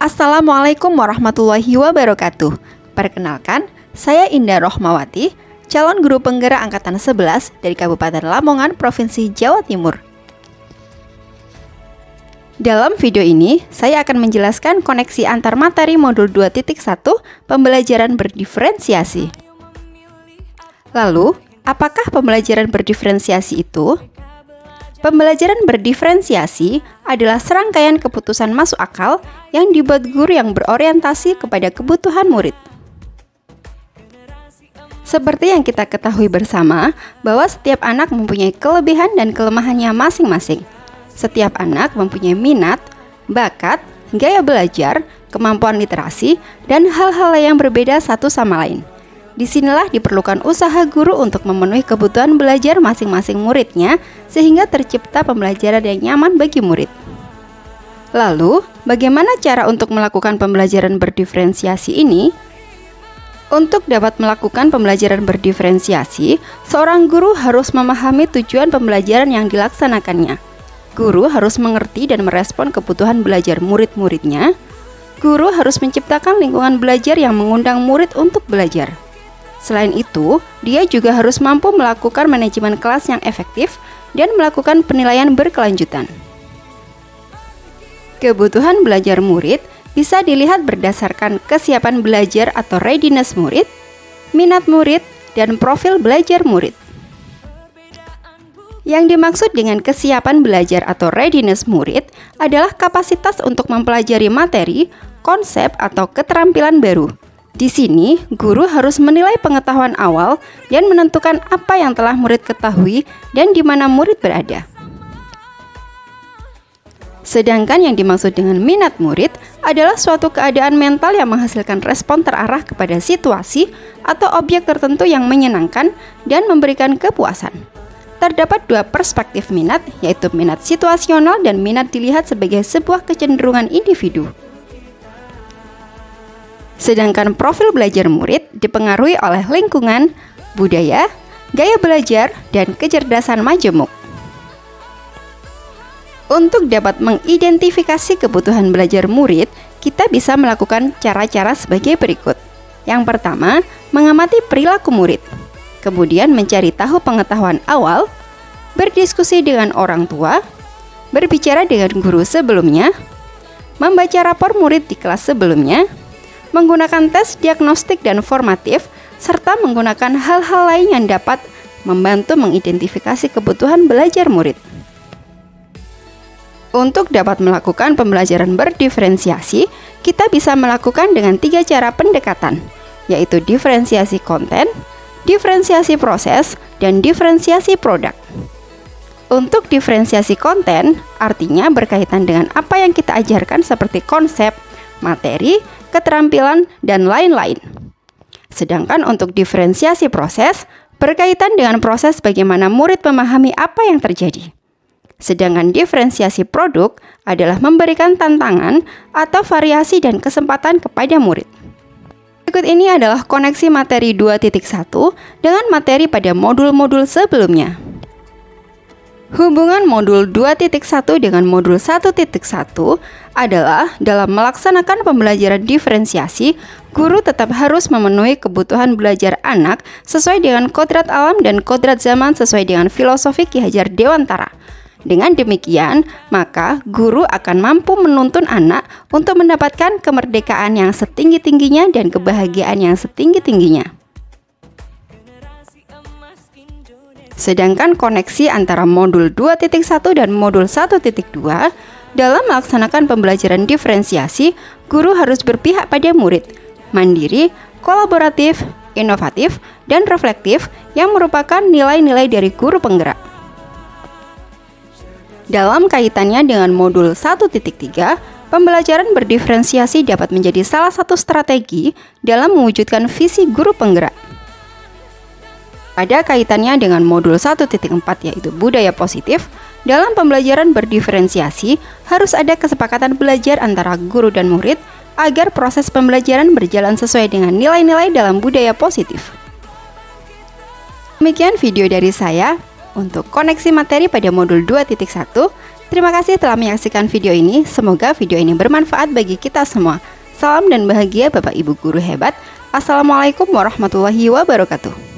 Assalamualaikum warahmatullahi wabarakatuh. Perkenalkan, saya Indah Rohmawati, calon guru penggerak angkatan 11 dari Kabupaten Lamongan, Provinsi Jawa Timur. Dalam video ini, saya akan menjelaskan koneksi antar materi modul 2.1 pembelajaran berdiferensiasi. Lalu, apakah pembelajaran berdiferensiasi itu? Pembelajaran berdiferensiasi adalah serangkaian keputusan masuk akal yang dibuat guru yang berorientasi kepada kebutuhan murid. Seperti yang kita ketahui bersama, bahwa setiap anak mempunyai kelebihan dan kelemahannya masing-masing. Setiap anak mempunyai minat, bakat, gaya belajar, kemampuan literasi, dan hal-hal yang berbeda satu sama lain. Disinilah diperlukan usaha guru untuk memenuhi kebutuhan belajar masing-masing muridnya sehingga tercipta pembelajaran yang nyaman bagi murid. Lalu, bagaimana cara untuk melakukan pembelajaran berdiferensiasi ini? Untuk dapat melakukan pembelajaran berdiferensiasi, seorang guru harus memahami tujuan pembelajaran yang dilaksanakannya. Guru harus mengerti dan merespon kebutuhan belajar murid-muridnya. Guru harus menciptakan lingkungan belajar yang mengundang murid untuk belajar. Selain itu, dia juga harus mampu melakukan manajemen kelas yang efektif dan melakukan penilaian berkelanjutan. Kebutuhan belajar murid bisa dilihat berdasarkan kesiapan belajar atau readiness murid, minat murid, dan profil belajar murid. Yang dimaksud dengan kesiapan belajar atau readiness murid adalah kapasitas untuk mempelajari materi, konsep, atau keterampilan baru. Di sini, guru harus menilai pengetahuan awal dan menentukan apa yang telah murid ketahui dan di mana murid berada. Sedangkan yang dimaksud dengan minat murid adalah suatu keadaan mental yang menghasilkan respon terarah kepada situasi atau objek tertentu yang menyenangkan dan memberikan kepuasan. Terdapat dua perspektif minat, yaitu minat situasional dan minat dilihat sebagai sebuah kecenderungan individu. Sedangkan profil belajar murid dipengaruhi oleh lingkungan, budaya, gaya belajar, dan kecerdasan majemuk. Untuk dapat mengidentifikasi kebutuhan belajar murid, kita bisa melakukan cara-cara sebagai berikut. Yang pertama, mengamati perilaku murid. Kemudian mencari tahu pengetahuan awal, berdiskusi dengan orang tua, berbicara dengan guru sebelumnya, membaca rapor murid di kelas sebelumnya, menggunakan tes diagnostik dan formatif, serta menggunakan hal-hal lain yang dapat membantu mengidentifikasi kebutuhan belajar murid. Untuk dapat melakukan pembelajaran berdiferensiasi, kita bisa melakukan dengan 3 cara pendekatan, yaitu diferensiasi konten, diferensiasi proses, dan diferensiasi produk. Untuk diferensiasi konten, artinya berkaitan dengan apa yang kita ajarkan seperti konsep, materi, keterampilan, dan lain-lain. Sedangkan untuk diferensiasi proses, berkaitan dengan proses bagaimana murid memahami apa yang terjadi. Sedangkan diferensiasi produk adalah memberikan tantangan atau variasi dan kesempatan kepada murid. Berikut ini adalah koneksi materi 2.1 dengan materi pada modul-modul sebelumnya. Hubungan modul 2.1 dengan modul 1.1 adalah dalam melaksanakan pembelajaran diferensiasi, guru tetap harus memenuhi kebutuhan belajar anak sesuai dengan kodrat alam dan kodrat zaman sesuai dengan filosofi Ki Hajar Dewantara. Dengan demikian, maka guru akan mampu menuntun anak untuk mendapatkan kemerdekaan yang setinggi-tingginya dan kebahagiaan yang setinggi-tingginya. Sedangkan koneksi antara modul 2.1 dan modul 1.2 dalam melaksanakan pembelajaran diferensiasi, guru harus berpihak pada murid, mandiri, kolaboratif, inovatif, dan reflektif yang merupakan nilai-nilai dari guru penggerak. Dalam kaitannya dengan modul 1.3, pembelajaran berdiferensiasi dapat menjadi salah satu strategi dalam mewujudkan visi guru penggerak. Pada kaitannya dengan modul 1.4 yaitu budaya positif, dalam pembelajaran berdiferensiasi harus ada kesepakatan belajar antara guru dan murid agar proses pembelajaran berjalan sesuai dengan nilai-nilai dalam budaya positif. Demikian video dari saya untuk koneksi materi pada modul 2.1. Terima kasih telah menyaksikan video ini. Semoga video ini bermanfaat bagi kita semua. Salam dan bahagia Bapak Ibu guru hebat. Assalamualaikum warahmatullahi wabarakatuh.